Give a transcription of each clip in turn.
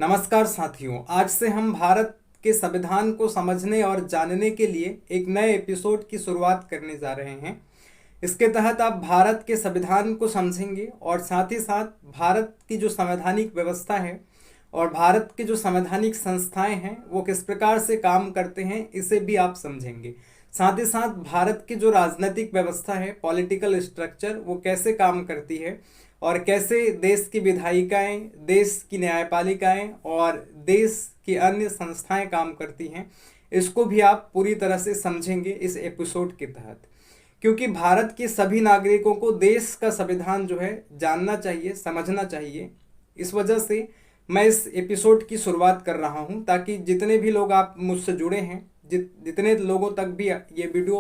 नमस्कार साथियों, आज से हम भारत के संविधान को समझने और जानने के लिए एक नए एपिसोड की शुरुआत करने जा रहे हैं। इसके तहत आप भारत के संविधान को समझेंगे और साथ ही साथ भारत की जो संवैधानिक व्यवस्था है और भारत की जो संवैधानिक संस्थाएं हैं वो किस प्रकार से काम करते हैं, इसे भी आप समझेंगे। साथ ही साथ भारत की जो राजनीतिक व्यवस्था है, पॉलिटिकल स्ट्रक्चर, वो कैसे काम करती है और कैसे देश की विधायिकाएं, देश की न्यायपालिकाएं और देश की अन्य संस्थाएं काम करती हैं, इसको भी आप पूरी तरह से समझेंगे इस एपिसोड के तहत। क्योंकि भारत के सभी नागरिकों को देश का संविधान जो है जानना चाहिए, समझना चाहिए। इस वजह से मैं इस एपिसोड की शुरुआत कर रहा हूं ताकि जितने भी लोग आप मुझसे जुड़े हैं, जितने लोगों तक भी ये वीडियो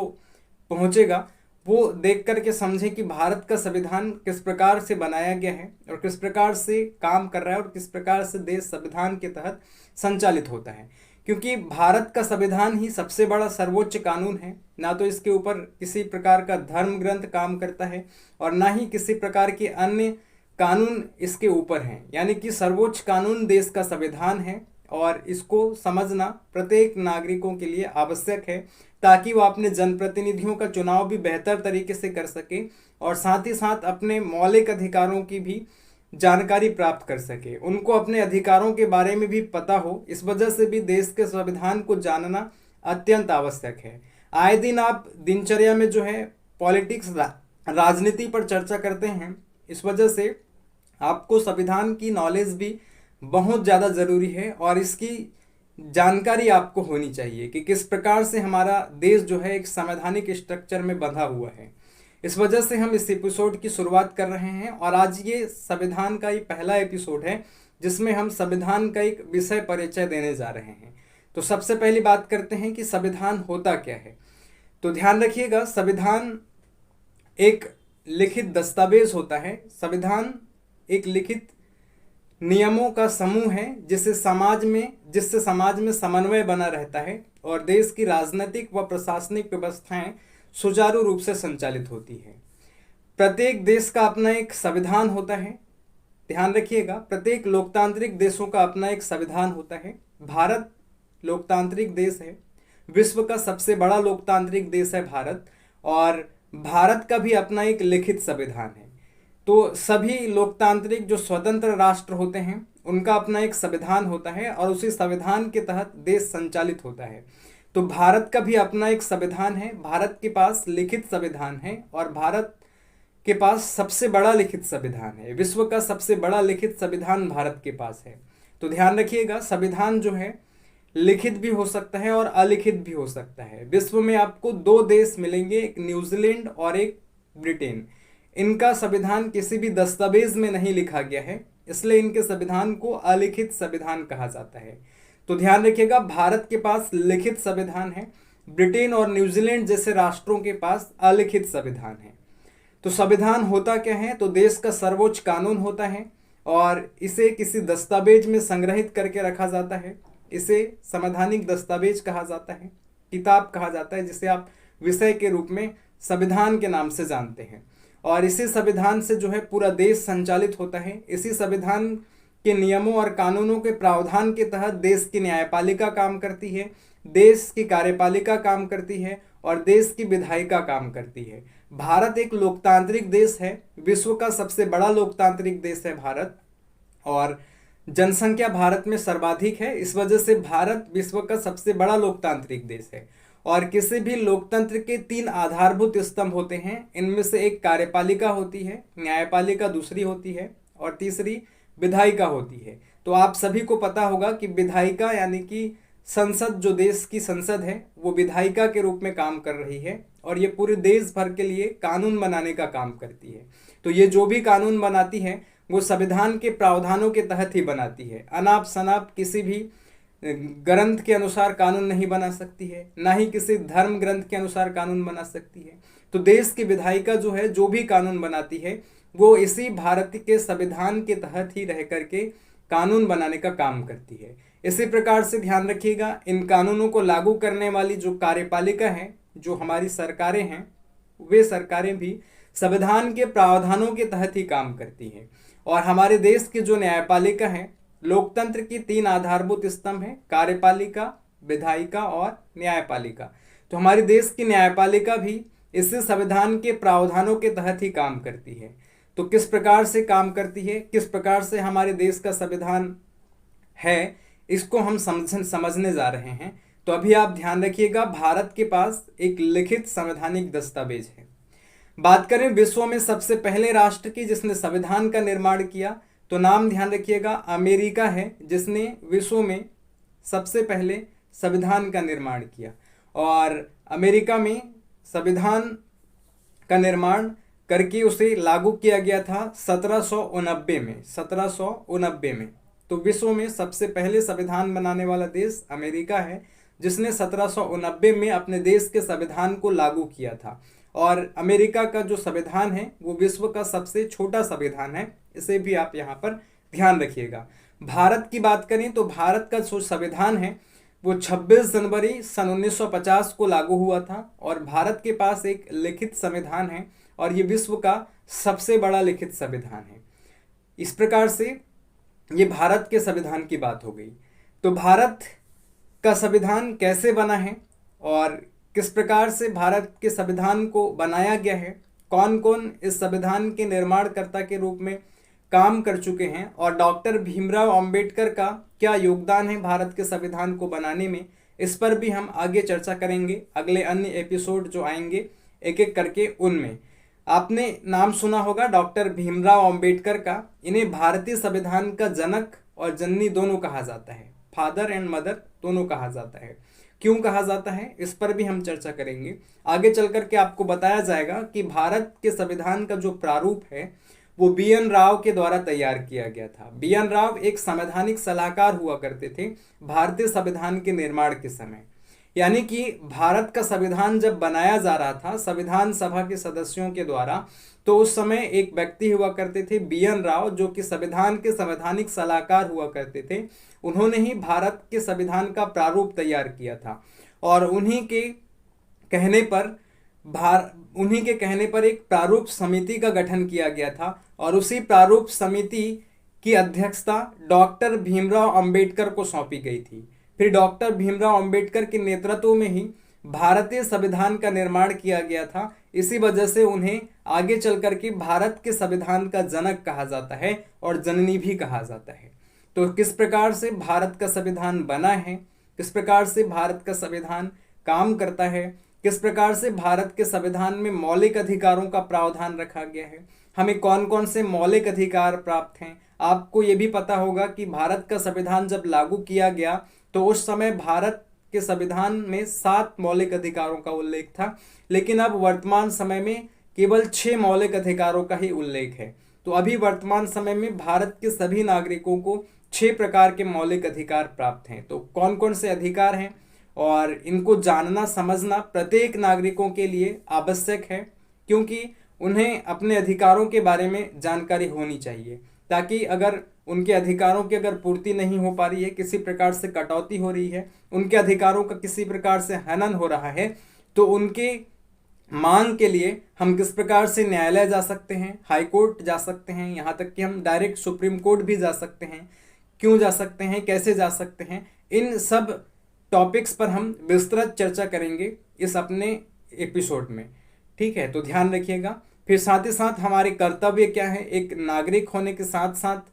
पहुंचेगा, वो देख करके समझें कि भारत का संविधान किस प्रकार से बनाया गया है और किस प्रकार से काम कर रहा है और किस प्रकार से देश संविधान के तहत संचालित होता है। क्योंकि भारत का संविधान ही सबसे बड़ा सर्वोच्च कानून है। ना तो इसके ऊपर किसी प्रकार का धर्म ग्रंथ काम करता है और ना ही किसी प्रकार के अन्य कानून इसके ऊपर हैं। यानी कि सर्वोच्च कानून देश का संविधान है और इसको समझना प्रत्येक नागरिकों के लिए आवश्यक है ताकि वो अपने जनप्रतिनिधियों का चुनाव भी बेहतर तरीके से कर सके और साथ ही साथ अपने मौलिक अधिकारों की भी जानकारी प्राप्त कर सके, उनको अपने अधिकारों के बारे में भी पता हो। इस वजह से भी देश के संविधान को जानना अत्यंत आवश्यक है। आए दिन आप दिनचर्या में जो है पॉलिटिक्स, राजनीति पर चर्चा करते हैं। इस वजह से आपको संविधान की नॉलेज भी बहुत ज़्यादा ज़रूरी है और इसकी जानकारी आपको होनी चाहिए कि किस प्रकार से हमारा देश जो है एक संवैधानिक स्ट्रक्चर में बंधा हुआ है। इस वजह से हम इस एपिसोड की शुरुआत कर रहे हैं और आज ये संविधान का ही पहला एपिसोड है जिसमें हम संविधान का एक विषय परिचय देने जा रहे हैं। तो सबसे पहली बात करते हैं कि संविधान होता क्या है। तो ध्यान रखिएगा, संविधान एक लिखित दस्तावेज होता है। संविधान एक लिखित नियमों का समूह है जिससे समाज में समन्वय बना रहता है और देश की राजनीतिक व प्रशासनिक व्यवस्थाएं सुचारू रूप से संचालित होती है। प्रत्येक देश का अपना एक संविधान होता है। ध्यान रखिएगा, प्रत्येक लोकतांत्रिक देशों का अपना एक संविधान होता है। भारत लोकतांत्रिक देश है, विश्व का सबसे बड़ा लोकतांत्रिक देश है भारत, और भारत का भी अपना एक लिखित संविधान है। तो सभी लोकतांत्रिक जो स्वतंत्र राष्ट्र होते हैं उनका अपना एक संविधान होता है और उसी संविधान के तहत देश संचालित होता है। तो भारत का भी अपना एक संविधान है, भारत के पास लिखित संविधान है और भारत के पास सबसे बड़ा लिखित संविधान है। विश्व का सबसे बड़ा लिखित संविधान भारत के पास है। तो ध्यान रखिएगा, संविधान जो है लिखित भी हो सकता है और अलिखित भी हो सकता है। विश्व में आपको दो देश मिलेंगे, एक न्यूजीलैंड और एक ब्रिटेन। इनका संविधान किसी भी दस्तावेज में नहीं लिखा गया है, इसलिए इनके संविधान को अलिखित संविधान कहा जाता है। तो ध्यान रखिएगा, भारत के पास लिखित संविधान है, ब्रिटेन और न्यूजीलैंड जैसे राष्ट्रों के पास अलिखित संविधान है। तो संविधान होता क्या है? तो देश का सर्वोच्च कानून होता है और इसे किसी दस्तावेज में संग्रहित करके रखा जाता है। इसे संवैधानिक दस्तावेज कहा जाता है, किताब कहा जाता है, जिसे आप विषय के रूप में संविधान के नाम से जानते हैं। और इसी संविधान से जो है पूरा देश संचालित होता है। इसी संविधान के नियमों और कानूनों के प्रावधान के तहत देश की न्यायपालिका काम करती है, देश की कार्यपालिका काम करती है और देश की विधायिका काम करती है। भारत एक लोकतांत्रिक देश है, विश्व का सबसे बड़ा लोकतांत्रिक देश है भारत, और जनसंख्या भारत में सर्वाधिक है। इस वजह से भारत विश्व का सबसे बड़ा लोकतांत्रिक देश है। और किसी भी लोकतंत्र के तीन आधारभूत स्तंभ होते हैं। इनमें से एक कार्यपालिका होती है, न्यायपालिका दूसरी होती है और तीसरी विधायिका होती है। तो आप सभी को पता होगा कि विधायिका यानी कि संसद, जो देश की संसद है, वो विधायिका के रूप में काम कर रही है और ये पूरे देश भर के लिए कानून बनाने का काम करती है। तो ये जो भी कानून बनाती है वो संविधान के प्रावधानों के तहत ही बनाती है। अनाप शनाप किसी भी ग्रंथ के अनुसार कानून नहीं बना सकती है, ना ही किसी धर्म ग्रंथ के अनुसार कानून बना सकती है। तो देश की विधायिका जो है, जो भी कानून बनाती है, वो इसी भारत के संविधान के तहत ही रह करके कानून बनाने का काम करती है। इसी प्रकार से ध्यान रखिएगा, इन कानूनों को लागू करने वाली जो कार्यपालिका है, जो हमारी सरकारें हैं, वे सरकारें भी संविधान के प्रावधानों के तहत ही काम करती हैं। और हमारे देश की जो न्यायपालिका है लोकतंत्र की 3 आधारभूत स्तंभ हैं, कार्यपालिका, विधायिका और न्यायपालिका। तो हमारे देश की न्यायपालिका भी इसी संविधान के प्रावधानों के तहत ही काम करती है। तो किस प्रकार से काम करती है, किस प्रकार से हमारे देश का संविधान है, इसको हम समझने जा रहे हैं। तो अभी आप ध्यान रखिएगा, भारत के पास एक लिखित संवैधानिक दस्तावेज है। बात करें विश्व में सबसे पहले राष्ट्र की जिसने संविधान का निर्माण किया, तो नाम ध्यान रखिएगा, अमेरिका है जिसने विश्व में सबसे पहले संविधान का निर्माण किया। और अमेरिका में संविधान का निर्माण करके उसे लागू किया गया था 1789 में, 1789 में। तो विश्व में सबसे पहले संविधान बनाने वाला देश अमेरिका है, जिसने 1789 में अपने देश के संविधान को लागू किया था। और अमेरिका का जो संविधान है वो विश्व का सबसे छोटा संविधान है, इसे भी आप यहाँ पर ध्यान रखिएगा। भारत की बात करें तो भारत का जो संविधान है वो 26 जनवरी सन 1950 को लागू हुआ था। और भारत के पास एक लिखित संविधान है और ये विश्व का सबसे बड़ा लिखित संविधान है। इस प्रकार से ये भारत के संविधान की बात हो गई। तो भारत का संविधान कैसे बना है और किस प्रकार से भारत के संविधान को बनाया गया है, कौन कौन इस संविधान के निर्माणकर्ता के रूप में काम कर चुके हैं और डॉक्टर भीमराव अंबेडकर का क्या योगदान है भारत के संविधान को बनाने में, इस पर भी हम आगे चर्चा करेंगे। अगले अन्य एपिसोड जो आएंगे एक एक करके उनमें। आपने नाम सुना होगा डॉक्टर भीमराव अंबेडकर का। इन्हें भारतीय संविधान का जनक और जननी दोनों कहा जाता है, फादर एंड मदर दोनों कहा जाता है। क्यों कहा जाता है इस पर भी हम चर्चा करेंगे। आगे चल करके आपको बताया जाएगा कि भारत के संविधान का जो प्रारूप है वो बी.एन. राव के द्वारा तैयार किया गया था। बी.एन. राव एक संवैधानिक सलाहकार हुआ करते थे भारतीय संविधान के निर्माण के समय। यानी कि भारत का संविधान जब बनाया जा रहा था संविधान सभा के सदस्यों के द्वारा, तो उस समय एक व्यक्ति हुआ करते थे बी.एन. राव, जो कि संविधान के संवैधानिक सलाहकार हुआ करते थे। उन्होंने ही भारत के संविधान का प्रारूप तैयार किया था और उन्हीं के कहने पर एक प्रारूप समिति का गठन किया गया था और उसी प्रारूप समिति की अध्यक्षता डॉक्टर भीमराव अंबेडकर को सौंपी गई थी। फिर डॉक्टर भीमराव अंबेडकर के नेतृत्व में ही भारतीय संविधान का निर्माण किया गया था। इसी वजह से उन्हें आगे चल करके भारत के संविधान का जनक कहा जाता है और जननी भी कहा जाता है। तो किस प्रकार से भारत का संविधान बना है, किस प्रकार से भारत का संविधान काम करता है, किस प्रकार से भारत के संविधान में मौलिक अधिकारों का प्रावधान रखा गया है, हमें कौन कौन से मौलिक अधिकार प्राप्त हैं। आपको ये भी पता होगा कि भारत का संविधान जब लागू किया गया तो उस समय भारत के संविधान में 7 मौलिक अधिकारों का उल्लेख था, लेकिन अब वर्तमान समय में केवल 6 मौलिक अधिकारों का ही उल्लेख है। तो अभी वर्तमान समय में भारत के सभी नागरिकों को 6 प्रकार के मौलिक अधिकार प्राप्त हैं। तो कौन कौन से अधिकार हैं और इनको जानना समझना प्रत्येक नागरिकों के लिए आवश्यक है, क्योंकि उन्हें अपने अधिकारों के बारे में जानकारी होनी चाहिए, ताकि अगर उनके अधिकारों की अगर पूर्ति नहीं हो पा रही है, किसी प्रकार से कटौती हो रही है, उनके अधिकारों का किसी प्रकार से हनन हो रहा है, तो उनके मांग के लिए हम किस प्रकार से न्यायालय जा सकते हैं, हाई कोर्ट जा सकते हैं, यहाँ तक कि हम डायरेक्ट सुप्रीम कोर्ट भी जा सकते हैं। क्यों जा सकते हैं, कैसे जा सकते हैं, इन सब टॉपिक्स पर हम विस्तृत चर्चा करेंगे इस अपने एपिसोड में। ठीक है, तो ध्यान रखिएगा। फिर साथ ही साथ हमारे कर्तव्य क्या है, एक नागरिक होने के साथ साथ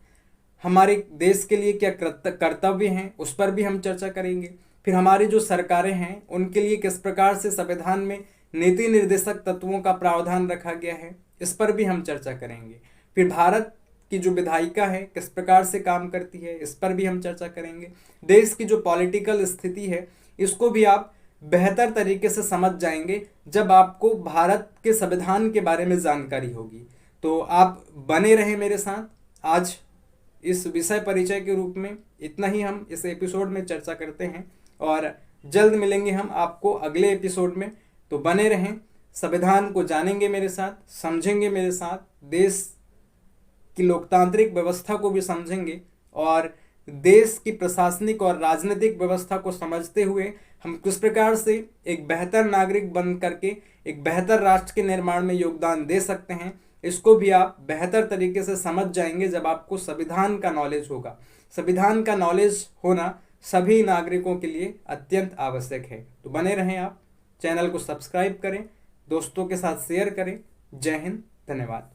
हमारे देश के लिए क्या कर्तव्य हैं, उस पर भी हम चर्चा करेंगे। फिर हमारी जो सरकारें हैं उनके लिए किस प्रकार से संविधान में नीति निर्देशक तत्वों का प्रावधान रखा गया है, इस पर भी हम चर्चा करेंगे। फिर भारत की जो विधायिका है किस प्रकार से काम करती है, इस पर भी हम चर्चा करेंगे। देश की जो पॉलिटिकल स्थिति है इसको भी आप बेहतर तरीके से समझ जाएंगे जब आपको भारत के संविधान के बारे में जानकारी होगी। तो आप बने रहें मेरे साथ। आज इस विषय परिचय के रूप में इतना ही हम इस एपिसोड में चर्चा करते हैं और जल्द मिलेंगे हम आपको अगले एपिसोड में। तो बने रहें, संविधान को जानेंगे मेरे साथ, समझेंगे मेरे साथ, देश की लोकतांत्रिक व्यवस्था को भी समझेंगे और देश की प्रशासनिक और राजनीतिक व्यवस्था को समझते हुए हम किस प्रकार से एक बेहतर नागरिक बन करके एक बेहतर राष्ट्र के निर्माण में योगदान दे सकते हैं, इसको भी आप बेहतर तरीके से समझ जाएंगे जब आपको संविधान का नॉलेज होगा। संविधान का नॉलेज होना सभी नागरिकों के लिए अत्यंत आवश्यक है। तो बने रहें आप, चैनल को सब्सक्राइब करें, दोस्तों के साथ शेयर करें। जय हिंद, धन्यवाद।